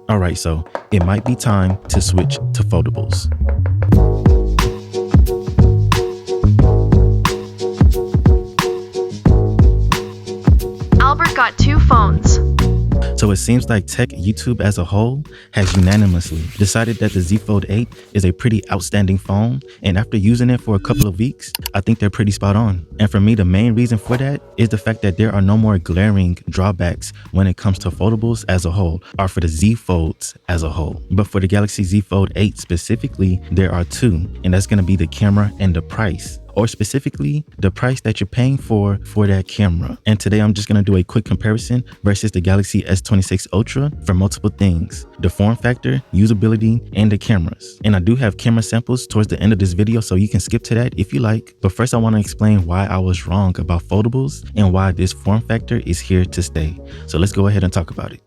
Alright, so it might be time to switch to foldables. Albert got 2 phones. So it seems like tech YouTube as a whole has unanimously decided that the Z Fold 8 is a pretty outstanding phone, and after using it for a couple of weeks, I think they're pretty spot on. And for me, the main reason for that is the fact that there are no more glaring drawbacks when it comes to foldables as a whole, or for the Z Folds as a whole. But for the Galaxy Z Fold 8 specifically, there are two, and that's going to be the camera and the price. Or specifically the price that you're paying for that camera. And today I'm just going to do a quick comparison versus the Galaxy S26 Ultra for multiple things: the form factor, usability, and the cameras. And I do have camera samples towards the end of this video, so you can skip to that if you like. But first I want to explain why I was wrong about foldables and why this form factor is here to stay. So let's go ahead and talk about it.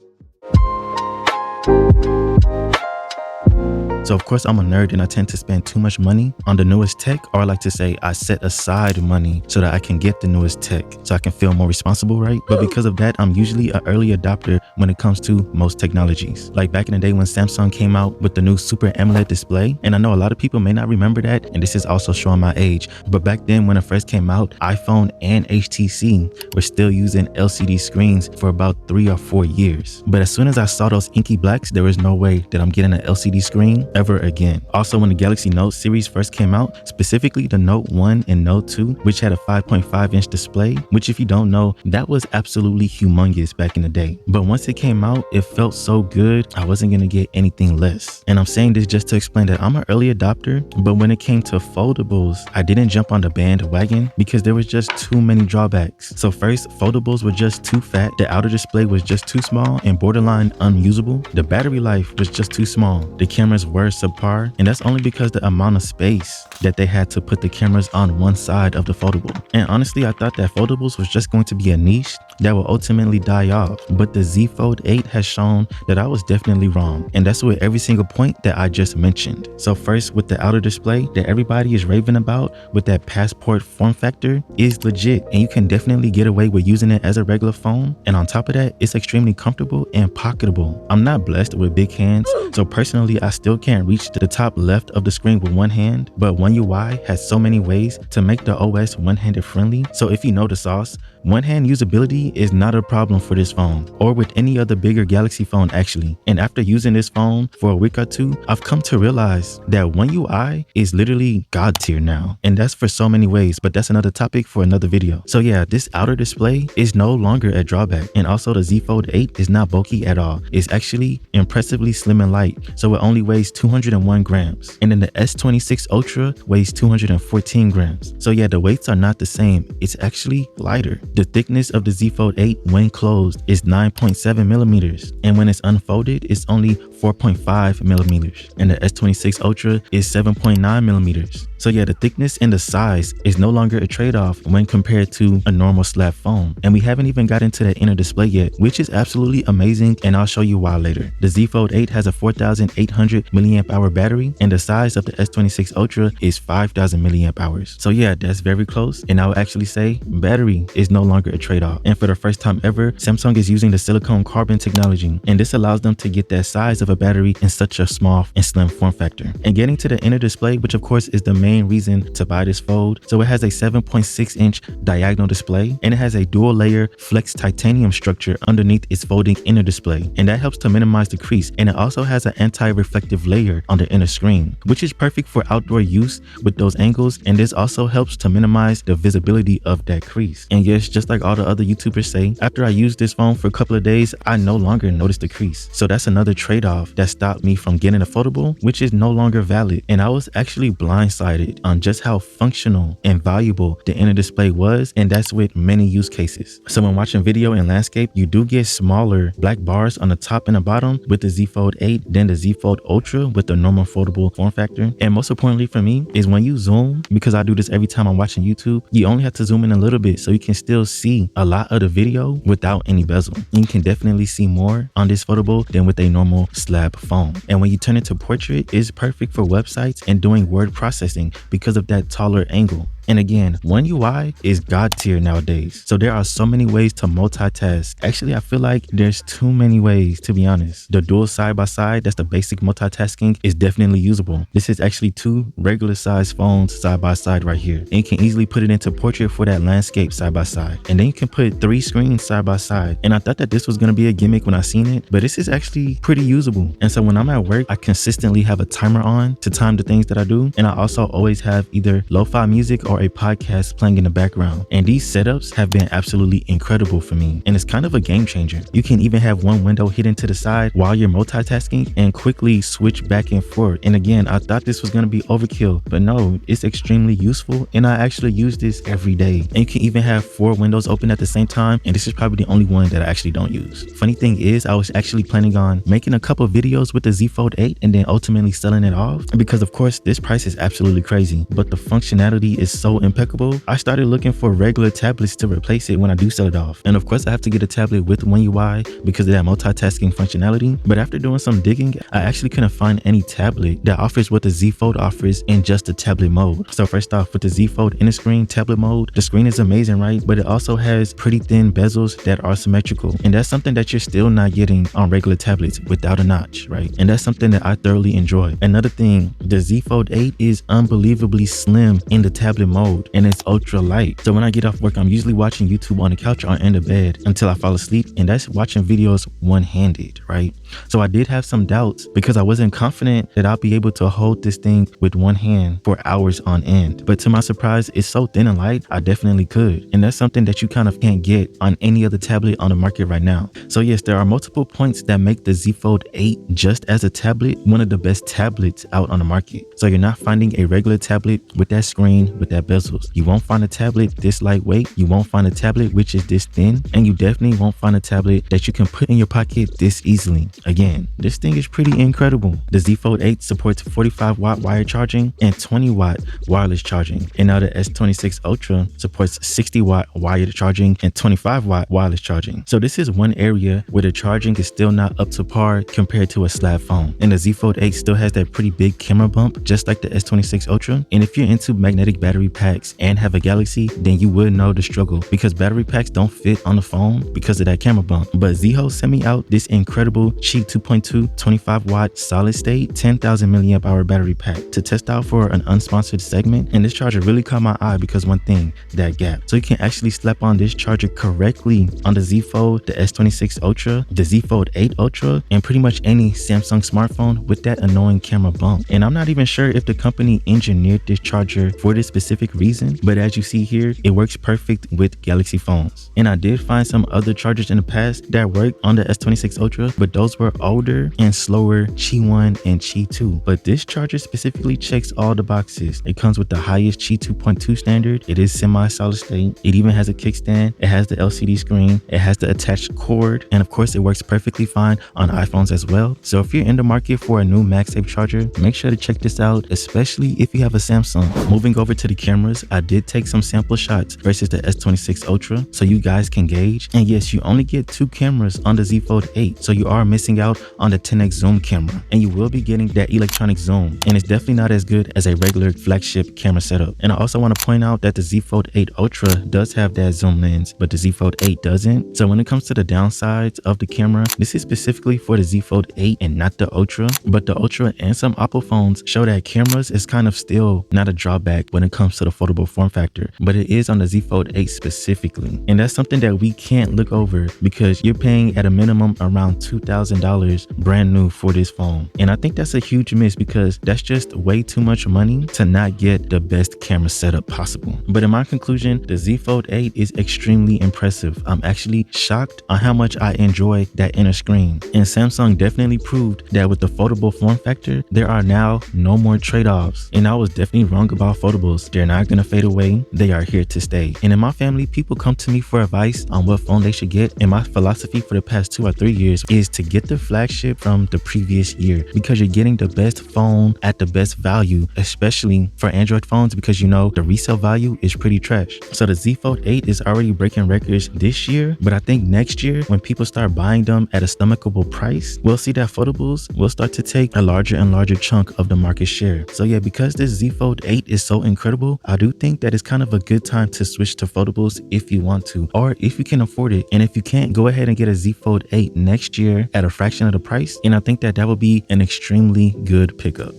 So of course I'm a nerd and I tend to spend too much money on the newest tech, or I like to say I set aside money so that I can get the newest tech so I can feel more responsible, right? But because of that, I'm usually an early adopter when it comes to most technologies. Like back in the day when Samsung came out with the new Super AMOLED display, and I know a lot of people may not remember that, and this is also showing my age, but back then when it first came out, iPhone and HTC were still using LCD screens for about 3 or 4 years. But as soon as I saw those inky blacks, there was no way that I'm getting an LCD screen ever again. Also, when the Galaxy Note series first came out, specifically the Note 1 and Note 2, which had a 5.5-inch display, which if you don't know, that was absolutely humongous back in the day. But once it came out, it felt so good, I wasn't gonna get anything less. And I'm saying this just to explain that I'm an early adopter, but when it came to foldables, I didn't jump on the bandwagon because there was just too many drawbacks. So first, foldables were just too fat, the outer display was just too small and borderline unusable, the battery life was just too small, the cameras were subpar, and that's only because the amount of space that they had to put the cameras on one side of the foldable. And honestly, I thought that foldables was just going to be a niche that will ultimately die off, but the Z Fold 8 has shown that I was definitely wrong, and that's with every single point that I just mentioned. So first, with the outer display that everybody is raving about with that passport form factor is legit, and you can definitely get away with using it as a regular phone, and on top of that, it's extremely comfortable and pocketable. I'm not blessed with big hands, so personally I still can't reach to the top left of the screen with one hand, but One UI has so many ways to make the OS one-handed friendly, so if you know the sauce, one-hand usability is not a problem for this phone, or with any other bigger Galaxy phone actually. And after using this phone for a week or two, I've come to realize that One UI is literally god tier now, and that's for so many ways, but that's another topic for another video. So yeah, this outer display is no longer a drawback, and also the Z Fold 8 is not bulky at all. It's actually impressively slim and light, so it only weighs 201 grams, and then the S26 Ultra weighs 214 grams. So yeah, the weights are not the same, it's actually lighter. The thickness of the Z Fold 8 when closed is 9.7 millimeters, and when it's unfolded, it's only 4.5 millimeters, and the S26 Ultra is 7.9 millimeters. So yeah, the thickness and the size is no longer a trade-off when compared to a normal slab phone. And we haven't even got into that inner display yet, which is absolutely amazing, and I'll show you why later. The Z Fold 8 has a 4,800 milliamp hour battery, and the size of the S26 Ultra is 5,000 milliamp hours. So yeah, that's very close, and I would actually say battery is no longer a trade-off. And for the first time ever, Samsung is using the silicone carbon technology, and this allows them to get that size of a battery in such a small and slim form factor. And getting to the inner display, which of course is the main reason to buy this fold, so it has a 7.6-inch diagonal display, and it has a dual layer flex titanium structure underneath its folding inner display, and that helps to minimize the crease. And it also has an anti-reflective layer on the inner screen, which is perfect for outdoor use with those angles, and this also helps to minimize the visibility of that crease. And yes, just like all the other YouTubers say, after I used this phone for a couple of days, I no longer noticed the crease. So that's another trade-off that stopped me from getting a foldable, which is no longer valid. And I was actually blindsided on just how functional and valuable the inner display was, and that's with many use cases. So when watching video and landscape, you do get smaller black bars on the top and the bottom with the Z Fold 8 than the Z Fold Ultra with the normal foldable form factor. And most importantly for me is when you zoom, because I do this every time I'm watching YouTube, you only have to zoom in a little bit so you can still see a lot of the video without any bezel. And you can definitely see more on this foldable than with a normal slab phone. And when you turn it to portrait, it's perfect for websites and doing word processing because of that taller angle. And again, One UI is god tier nowadays. So there are so many ways to multitask. Actually, I feel like there's too many ways, to be honest. The dual side by side, that's the basic multitasking, is definitely usable. This is actually two regular size phones side by side right here. And you can easily put it into portrait for that landscape side by side. And then you can put 3 screens side by side. And I thought that this was going to be a gimmick when I seen it, but this is actually pretty usable. And so when I'm at work, I consistently have a timer on to time the things that I do. And I also always have either lo-fi music or a podcast playing in the background. And these setups have been absolutely incredible for me. And it's kind of a game changer. You can even have one window hidden to the side while you're multitasking and quickly switch back and forth. And again, I thought this was going to be overkill, but no, it's extremely useful. And I actually use this every day. And you can even have 4 windows open at the same time. And this is probably the only one that I actually don't use. Funny thing is, I was actually planning on making a couple videos with the Z Fold 8 and then ultimately selling it off, because of course this price is absolutely crazy, but the functionality is so impeccable. I started looking for regular tablets to replace it when I do sell it off. And of course I have to get a tablet with One UI because of that multitasking functionality. But after doing some digging, I actually couldn't find any tablet that offers what the Z Fold offers in just the tablet mode. So first off, with the Z Fold in the screen tablet mode, the screen is amazing, right? But it also has pretty thin bezels that are symmetrical. And that's something that you're still not getting on regular tablets without a notch, right? And that's something that I thoroughly enjoy. Another thing, the Z Fold 8 is unbelievably slim in the tablet mode and it's ultra light. So when I get off work, I'm usually watching YouTube on the couch or in the bed until I fall asleep, and that's watching videos one-handed, right? So I did have some doubts because I wasn't confident that I'll be able to hold this thing with one hand for hours on end. But to my surprise, it's so thin and light, I definitely could. And that's something that you kind of can't get on any other tablet on the market right now. So yes, there are multiple points that make the Z Fold 8 just as a tablet one of the best tablets out on the market. So you're not finding a regular tablet with that screen, with that bezels. You won't find a tablet this lightweight. You won't find a tablet which is this thin. And you definitely won't find a tablet that you can put in your pocket this easily. Again, this thing is pretty incredible. The Z Fold 8 supports 45 watt wire charging and 20 watt wireless charging. And now the S26 Ultra supports 60 watt wired charging and 25 watt wireless charging. So this is one area where the charging is still not up to par compared to a slab phone. And the Z Fold 8 still has that pretty big camera bump, just like the S26 Ultra. And if you're into magnetic battery packs and have a Galaxy, then you would know the struggle because battery packs don't fit on the phone because of that camera bump. But Zho sent me out this incredible cheap 2.2 25 watt solid state 10,000 milliamp hour battery pack to test out for an unsponsored segment. And this charger really caught my eye because one thing, that gap. So you can actually slap on this charger correctly on the Z Fold, the S26 Ultra, the Z Fold 8 Ultra, and pretty much any Samsung smartphone with that annoying camera bump. And I'm not even sure if the company engineered this charger for this specific reason, but as you see here, it works perfect with Galaxy phones. And I did find some other chargers in the past that worked on the S26 Ultra, but those were older and slower, Qi 1 and Qi 2. But this charger specifically checks all the boxes. It comes with the highest Qi 2.2 standard. It is semi-solid state. It even has a kickstand. It has the LCD screen. It has the attached cord. And of course, it works perfectly fine on iPhones as well. So if you're in the market for a new MagSafe charger, make sure to check this out, especially if you have a Samsung. Moving over to the cameras, I did take some sample shots versus the S26 Ultra so you guys can gauge. And yes, you only get 2 cameras on the Z Fold 8, so you are missing out on the 10x zoom camera, and you will be getting that electronic zoom, and it's definitely not as good as a regular flagship camera setup. And I also want to point out that the Z Fold 8 Ultra does have that zoom lens, but the Z Fold 8 doesn't. So when it comes to the downsides of the camera, this is specifically for the Z Fold 8 and not the Ultra, but the Ultra and some Apple phones show that cameras is kind of still not a drawback when it comes to the foldable form factor, but it is on the Z Fold 8 specifically. And that's something that we can't look over because you're paying at a minimum around $2,000 brand new for this phone. And I think that's a huge miss because that's just way too much money to not get the best camera setup possible. But in my conclusion, the Z Fold 8 is extremely impressive. I'm actually shocked on how much I enjoy that inner screen. And Samsung definitely proved that with the foldable form factor, there are now no more trade-offs. And I was definitely wrong about foldables. They're not gonna fade away. They are here to stay. And in my family, people come to me for advice on what phone they should get. And my philosophy for the past 2 or 3 years is to get the flagship from the previous year because you're getting the best phone at the best value, especially for Android phones, because you know the resale value is pretty trash. So the Z Fold 8 is already breaking records this year, but I think next year when people start buying them at a stomachable price, we'll see that foldables will start to take a larger and larger chunk of the market share. So yeah, because this Z Fold 8 is so incredible, So I do think that it's kind of a good time to switch to foldables if you want to, or if you can afford it. And if you can't, go ahead and get a Z Fold 8 next year at a fraction of the price. And I think that that would be an extremely good pickup.